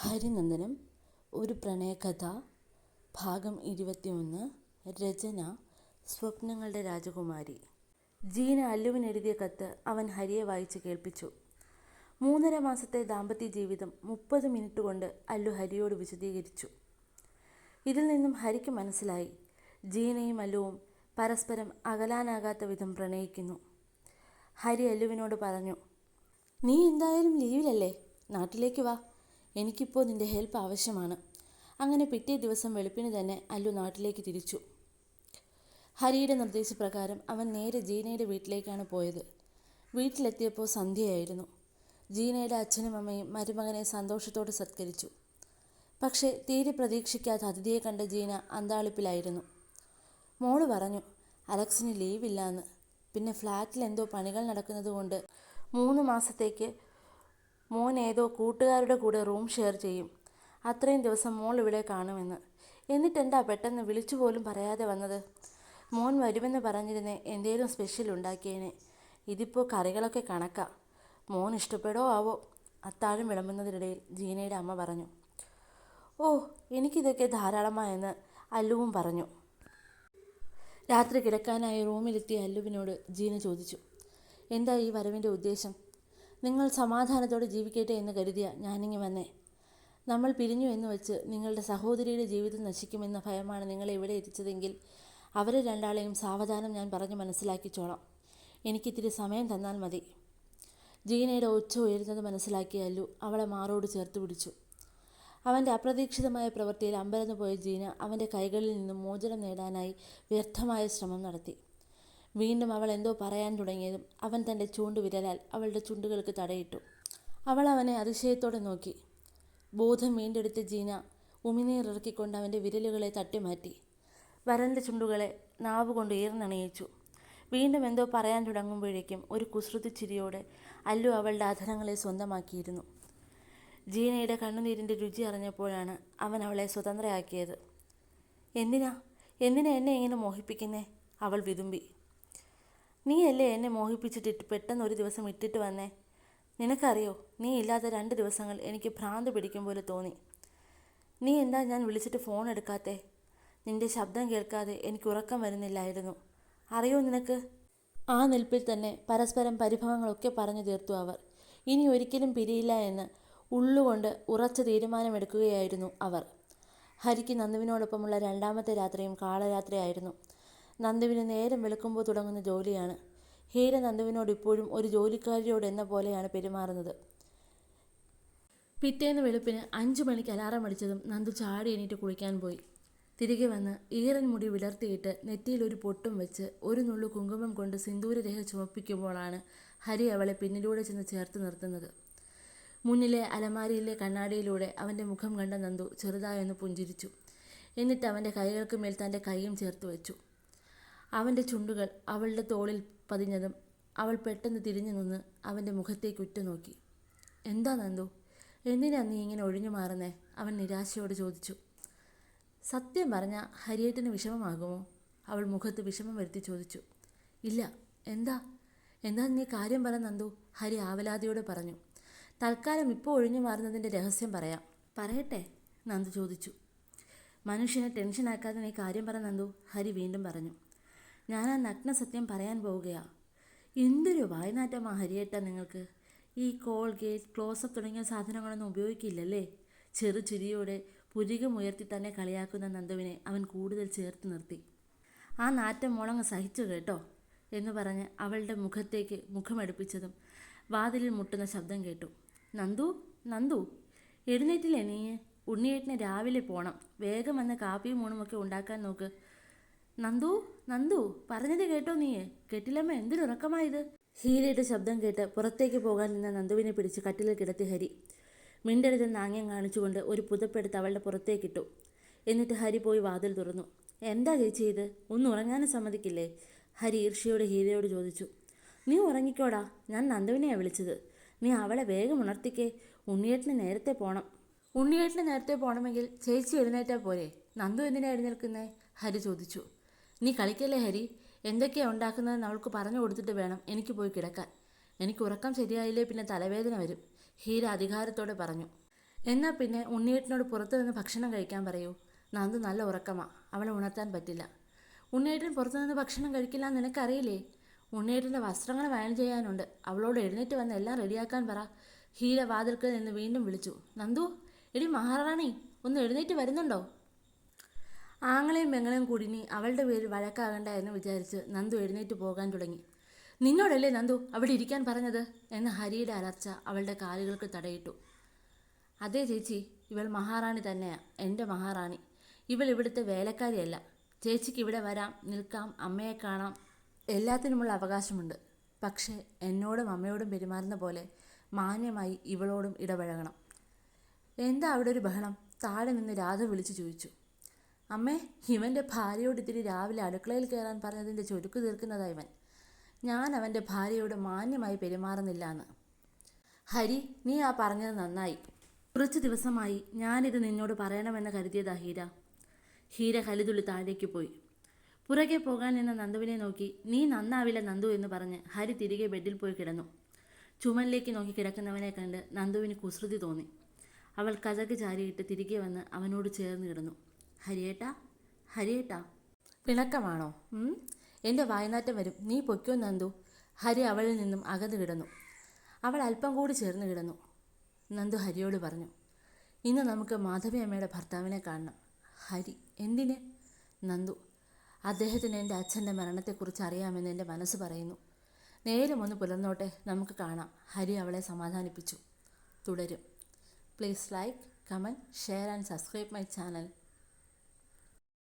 ഹരിനന്ദനം ഒരു പ്രണയകഥ ഭാഗം 21. രചന സ്വപ്നങ്ങളുടെ രാജകുമാരി. ജീന അല്ലുവിനെഴുതിയ കത്ത് അവൻ ഹരിയെ വായിച്ച് കേൾപ്പിച്ചു. 3.5 മാസത്തെ ദാമ്പത്യ ജീവിതം 30 മിനിറ്റ് കൊണ്ട് അല്ലു ഹരിയോട് വിശദീകരിച്ചു. ഇതിൽ നിന്നും ഹരിക്ക് മനസ്സിലായി, ജീനയും അല്ലുവും പരസ്പരം അകലാനാകാത്ത വിധം പ്രണയിക്കുന്നു. ഹരി അല്ലുവിനോട് പറഞ്ഞു, നീ എന്തായാലും ലീവിലല്ലേ, നാട്ടിലേക്ക് വാ, എനിക്കിപ്പോൾ നിൻ്റെ ഹെൽപ്പ് ആവശ്യമാണ്. അങ്ങനെ പിറ്റേ ദിവസം വെളുപ്പിന് തന്നെ അല്ലു നാട്ടിലേക്ക് തിരിച്ചു. ഹരിയുടെ നിർദ്ദേശപ്രകാരം അവൻ നേരെ ജീനയുടെ വീട്ടിലേക്കാണ് പോയത്. വീട്ടിലെത്തിയപ്പോൾ സന്ധ്യയായിരുന്നു. ജീനയുടെ അച്ഛനും അമ്മയും മരുമകനെ സന്തോഷത്തോടെ സത്കരിച്ചു. പക്ഷേ തീരെ പ്രതീക്ഷിക്കാത്ത അതിഥിയെ കണ്ട ജീന അന്താളിപ്പിലായിരുന്നു. മോള് പറഞ്ഞു, അലക്സിന് ലീവില്ലാന്ന്. പിന്നെ ഫ്ലാറ്റിൽ എന്തോ പണികൾ നടക്കുന്നത് കൊണ്ട് 3 മാസത്തേക്ക് മോൻ ഏതോ കൂട്ടുകാരുടെ കൂടെ റൂം ഷെയർ ചെയ്യും. അത്രയും ദിവസം മോൾ ഇവിടെ കാണുമെന്ന്. എന്നിട്ടെന്താ പെട്ടെന്ന് വിളിച്ചു പോലും പറയാതെ വന്നത്? മോൻ വരുമെന്ന് പറഞ്ഞിരുന്നേ എന്തേലും സ്പെഷ്യൽ ഉണ്ടാക്കിയേനെ. ഇതിപ്പോൾ കറികളൊക്കെ കണക്കാ. മോൻ ഇഷ്ടപ്പെടോ ആവോ? അത്താഴം വിളമ്പുന്നതിനിടയിൽ ജീനയുടെ അമ്മ പറഞ്ഞു. ഓ, എനിക്കിതൊക്കെ ധാരാളമായെന്ന് അല്ലുവും പറഞ്ഞു. രാത്രി കിടക്കാനായി റൂമിലെത്തിയ അല്ലുവിനോട് ജീന ചോദിച്ചു, എന്താ ഈ വരവിൻ്റെ ഉദ്ദേശം? നിങ്ങൾ സമാധാനത്തോടെ ജീവിക്കട്ടെ എന്ന് കരുതിയ ഞാനിങ്ങി വന്നേ. നമ്മൾ പിരിഞ്ഞു എന്ന് വെച്ച് നിങ്ങളുടെ സഹോദരിയുടെ ജീവിതം നശിക്കുമെന്ന ഭയമാണ് നിങ്ങളെ ഇവിടെ എത്തിച്ചതെങ്കിൽ അവരെ രണ്ടാളെയും സാവധാനം ഞാൻ പറഞ്ഞു മനസ്സിലാക്കിച്ചോളാം. എനിക്കിത്തിരി സമയം തന്നാൽ മതി. ജീനയുടെ ഒച്ച ഉയരുന്നത് മനസ്സിലാക്കിയ അല്ലു അവളെ മാറോട് ചേർത്ത് പിടിച്ചു. അവൻ്റെ അപ്രതീക്ഷിതമായ പ്രവൃത്തിയിൽ അമ്പരന്ന് പോയ ജീന അവൻ്റെ കൈകളിൽ നിന്നും മോചനം നേടാനായി വ്യർത്ഥമായ ശ്രമം നടത്തി. വീണ്ടും അവൾ എന്തോ പറയാൻ തുടങ്ങിയതും അവൻ തൻ്റെ ചൂണ്ടുവിരലാൽ അവളുടെ ചുണ്ടുകൾക്ക് തടയിട്ടു. അവൾ അവനെ അതിശയത്തോടെ നോക്കി. ബോധം വീണ്ടെടുത്ത ജീന ഉമിനീറിറക്കിക്കൊണ്ട് അവൻ്റെ വിരലുകളെ തട്ടിമാറ്റി. വരണ്ട ചുണ്ടുകളെ നാവുകൊണ്ട് ഈർന്നണിയിച്ചു. വീണ്ടും എന്തോ പറയാൻ തുടങ്ങുമ്പോഴേക്കും ഒരു കുസൃതി ചിരിയോടെ അല്ലു അവളുടെ അധരങ്ങളെ സ്വന്തമാക്കിയിരുന്നു. ജീനയുടെ കണ്ണുനീരിൻ്റെ രുചി അറിഞ്ഞപ്പോഴാണ് അവൻ അവളെ സ്വതന്ത്രയാക്കിയത്. എന്തിനാ എന്നെ ഇങ്ങനെ മോഹിപ്പിക്കുന്നേ? അവൾ വിതുമ്പി. നീയല്ലേ എന്നെ മോഹിപ്പിച്ചിട്ട് പെട്ടെന്ന് ഒരു ദിവസം ഇട്ടിട്ട് വന്നേ. നിനക്കറിയോ, നീ ഇല്ലാത്ത 2 ദിവസങ്ങൾ എനിക്ക് ഭ്രാന്ത് പിടിക്കും പോലെ തോന്നി. നീ എന്താ ഞാൻ വിളിച്ചിട്ട് ഫോൺ എടുക്കാത്തേ? നിന്റെ ശബ്ദം കേൾക്കാതെ എനിക്ക് ഉറക്കം വരുന്നില്ലായിരുന്നു. അറിയോ നിനക്ക്? ആ നിൽപ്പിൽ തന്നെ പരസ്പരം പരിഭവങ്ങളൊക്കെ പറഞ്ഞു തീർത്തു അവർ. ഇനി ഒരിക്കലും പിരിയില്ല എന്ന് ഉള്ളുകൊണ്ട് ഉറച്ച തീരുമാനമെടുക്കുകയായിരുന്നു അവർ. ഹരിക്ക് നന്ദുവിനോടൊപ്പമുള്ള 2ാമത്തെ രാത്രിയും കാളരാത്രിയായിരുന്നു. നന്ദുവിന് നേരം വെളുക്കുമ്പോൾ തുടങ്ങുന്ന ജോലിയാണ്. ഹീര നന്ദുവിനോട് ഇപ്പോഴും ഒരു ജോലിക്കാരിയോട് എന്ന പോലെയാണ് പെരുമാറുന്നത്. പിറ്റേന്ന് വെളുപ്പിന് 5 മണിക്ക് അലാറം അടിച്ചതും നന്ദു ചാടി എണീറ്റ് കുളിക്കാൻ പോയി. തിരികെ വന്ന് ഈറൻ മുടി വിടർത്തിയിട്ട് നെറ്റിയിൽ ഒരു പൊട്ടും വെച്ച് ഒരു നുള്ളു കുങ്കുമം കൊണ്ട് സിന്ദൂരരേഖ ചുമപ്പിക്കുമ്പോഴാണ് ഹരി അവളെ പിന്നിലൂടെ ചെന്ന് ചേർത്ത് നിർത്തുന്നത്. മുന്നിലെ അലമാരിയിലെ കണ്ണാടിയിലൂടെ അവൻ്റെ മുഖം കണ്ട നന്ദു ചെറുതായൊന്ന് പുഞ്ചിരിച്ചു. എന്നിട്ട് അവൻ്റെ കൈകൾക്ക് മേൽ തൻ്റെ കൈയും ചേർത്ത് വെച്ചു. അവൻ്റെ ചുണ്ടുകൾ അവളുടെ തോളിൽ പതിഞ്ഞതും അവൾ പെട്ടെന്ന് തിരിഞ്ഞു നിന്ന് അവൻ്റെ മുഖത്തേക്ക് ഉറ്റുനോക്കി. എന്താ നന്ദു, എന്തിനാ നീ ഇങ്ങനെ ഒഴിഞ്ഞു മാറുന്നേ? അവൻ നിരാശയോട് ചോദിച്ചു. സത്യം പറഞ്ഞാൽ ഹരിയേട്ടന് വിഷമമാകുമോ? അവൾ മുഖത്ത് വിഷമം വരുത്തി ചോദിച്ചു. ഇല്ല. എന്താ നീ കാര്യം പറ നന്ദു, ഹരി ആവലാതിയോടെ പറഞ്ഞു. തൽക്കാലം ഇപ്പോൾ ഒഴിഞ്ഞു മാറുന്നതിൻ്റെ രഹസ്യം പറയാം. പറയട്ടെ? നന്ദു ചോദിച്ചു. മനുഷ്യനെ ടെൻഷനാക്കാതെ നീ കാര്യം പറ നന്ദു, ഹരി വീണ്ടും പറഞ്ഞു. ഞാൻ ആ നഗ്ന സത്യം പറയാൻ പോവുകയാ. എന്തൊരു വായ്നാറ്റമാ ഹരിയേട്ടാ നിങ്ങൾക്ക്. ഈ കോൾഗേറ്റ്, ക്ലോസപ്പ് തുടങ്ങിയ സാധനങ്ങളൊന്നും ഉപയോഗിക്കില്ലല്ലേ? ചെറു ചിരിയോടെ പുരികമുയർത്തി തന്നെ കളിയാക്കുന്ന നന്ദുവിനെ അവൻ കൂടുതൽ ചേർത്ത് നിർത്തി. ആ നാറ്റം മോളങ്ങ് സഹിച്ചു കേട്ടോ എന്ന് പറഞ്ഞ് അവളുടെ മുഖത്തേക്ക് മുഖമടുപ്പിച്ചതും വാതിലിൽ മുട്ടുന്ന ശബ്ദം കേട്ടു. നന്ദു എഴുന്നേറ്റില്ലേ നീ? ഉണ്ണിയേട്ടന് രാവിലെ പോണം. വേഗം വന്ന് കാപ്പിയും ഊണുമൊക്കെ ഉണ്ടാക്കാൻ നോക്ക്. നന്ദു പറഞ്ഞത് കേട്ടോ നീ? കെട്ടിലമ്മ എന്തൊരുറക്കമായത്? ഹീരയുടെ ശബ്ദം കേട്ട് പുറത്തേക്ക് പോകാൻ നിന്ന നന്ദുവിനെ പിടിച്ച് കട്ടിലിൽ കിടത്തി ഹരി. മിണ്ടരുതെന്ന് ആംഗ്യം കാണിച്ചുകൊണ്ട് ഒരു പുതപ്പെടുത്ത് അവളുടെ പുറത്തേക്കിട്ടു. എന്നിട്ട് ഹരി പോയി വാതിൽ തുറന്നു. എന്താ ചേച്ചി ഇത്? ഒന്ന് ഉറങ്ങാനും സമ്മതിക്കില്ലേ? ഹരി ഈർഷ്യയോടെ ഹീരയോട് ചോദിച്ചു. നീ ഉറങ്ങിക്കോടാ, ഞാൻ നന്ദുവിനെയാണ് വിളിച്ചത്. നീ അവളെ വേഗം ഉണർത്തിക്കേ. ഉണ്ണിയേട്ടന് നേരത്തെ പോകണമെങ്കിൽ ചേച്ചി എഴുന്നേറ്റാൽ പോരെ? നന്ദു എന്തിനാ എഴുന്നേൽക്കുന്നേ? ഹരി ചോദിച്ചു. നീ കളിക്കല്ലേ ഹരി, എന്തൊക്കെയാണ് ഉണ്ടാക്കുന്നതെന്ന് അവൾക്ക് പറഞ്ഞു കൊടുത്തിട്ട് വേണം എനിക്ക് പോയി കിടക്കാൻ. എനിക്ക് ഉറക്കം ശരിയായില്ലേ പിന്നെ തലവേദന വരും, ഹീര അധികാരത്തോടെ പറഞ്ഞു. എന്നാൽ പിന്നെ ഉണ്ണിയേട്ടനോട് പുറത്തു നിന്ന് ഭക്ഷണം കഴിക്കാൻ പറയൂ. നന്ദു നല്ല ഉറക്കമാ, അവളെ ഉണർത്താൻ പറ്റില്ല. ഉണ്ണിയേട്ടൻ പുറത്തു നിന്ന് ഭക്ഷണം കഴിക്കില്ല എന്ന് നിനക്കറിയില്ലേ? ഉണ്ണിയേട്ടൻ്റെ വസ്ത്രങ്ങൾ അയൺ ചെയ്യാനുണ്ട്, അവളോട് എഴുന്നേറ്റ് വന്ന് എല്ലാം റെഡിയാക്കാൻ പറ. ഹീര വാതിൽക്കൽ നിന്ന് വീണ്ടും വിളിച്ചു. നന്ദു, എടി മഹാറാണി, ഒന്ന് എഴുന്നേറ്റ് വരുന്നുണ്ടോ? ആങ്ങളെയും പെങ്ങളെയും കുടുങ്ങി അവളുടെ പേരിൽ വഴക്കാകണ്ട എന്ന് വിചാരിച്ച് നന്ദു എഴുന്നേറ്റ് പോകാൻ തുടങ്ങി. നിന്നോടല്ലേ നന്ദു അവിടെ ഇരിക്കാൻ പറഞ്ഞത് എന്ന ഹരിയുടെ അലർച്ച അവളുടെ കാലുകൾക്ക് തടയിട്ടു. അതെ ചേച്ചി, ഇവൾ മഹാറാണി തന്നെയാ, എൻ്റെ മഹാറാണി. ഇവൾ ഇവിടുത്തെ വേലക്കാരിയല്ല. ചേച്ചിക്ക് ഇവിടെ വരാം, നിൽക്കാം, അമ്മയെ കാണാം, എല്ലാത്തിനുമുള്ള അവകാശമുണ്ട്. പക്ഷേ എന്നോടും അമ്മയോടും പെരുമാറുന്ന പോലെ മാന്യമായി ഇവളോടും ഇടപഴകണം. എന്താ അവിടെ ഒരു ബഹളം? താഴെ നിന്ന് രാധ വിളിച്ചു ചോദിച്ചു. അമ്മേ, ഇവൻ്റെ ഭാര്യയോട് ഇത്തിരി രാവിലെ അടുക്കളയിൽ കയറാൻ പറഞ്ഞതിൻ്റെ ചുരുക്ക് തീർക്കുന്നതാ ഇവൻ. ഞാൻ അവൻ്റെ ഭാര്യയോട് മാന്യമായി പെരുമാറുന്നില്ല എന്ന്. ഹരി, നീ ആ പറഞ്ഞത് നന്നായി. കുറച്ച് ദിവസമായി ഞാനിത് നിന്നോട് പറയണമെന്ന് കരുതിയതാ ഹീര. ഹീര കലിതുള്ളി താഴേക്ക് പോയി. പുറകെ പോകാൻ നിന്ന നന്ദുവിനെ നോക്കി നീ നന്നാവില്ല നന്ദു എന്ന് പറഞ്ഞ് ഹരി തിരികെ ബെഡിൽ പോയി കിടന്നു. ചുമലിലേക്ക് നോക്കി കിടക്കുന്നവനെ കണ്ട് നന്ദുവിന് കുസൃതി തോന്നി. അവൾ കതക് ചാരിയിട്ട് തിരികെ വന്ന് അവനോട് ചേർന്ന് കിടന്നു. ഹരിയേട്ടാ, ഹരിയേട്ടാ. പിണക്കമാണോ? എൻ്റെ വായനാറ്റം വരും, നീ പൊയ്ക്കോ നന്ദു. ഹരി അവളിൽ നിന്നും അകന്നു കിടന്നു. അവൾ അല്പം കൂടി ചേർന്ന് കിടന്നു. നന്ദു ഹരിയോട് പറഞ്ഞു, ഇന്ന് നമുക്ക് മാധവി അമ്മയുടെ ഭർത്താവിനെ കാണണം. ഹരി, എന്തിന്? നന്ദു, അദ്ദേഹത്തിന് എൻ്റെ അച്ഛൻ്റെ മരണത്തെക്കുറിച്ച് അറിയാമെന്ന് എൻ്റെ മനസ്സ് പറയുന്നു. നേരം ഒന്ന് പുലർന്നോട്ടെ, നമുക്ക് കാണാം. ഹരി അവളെ സമാധാനിപ്പിച്ചു. തുടരും. Please like, comment, share and subscribe my channel.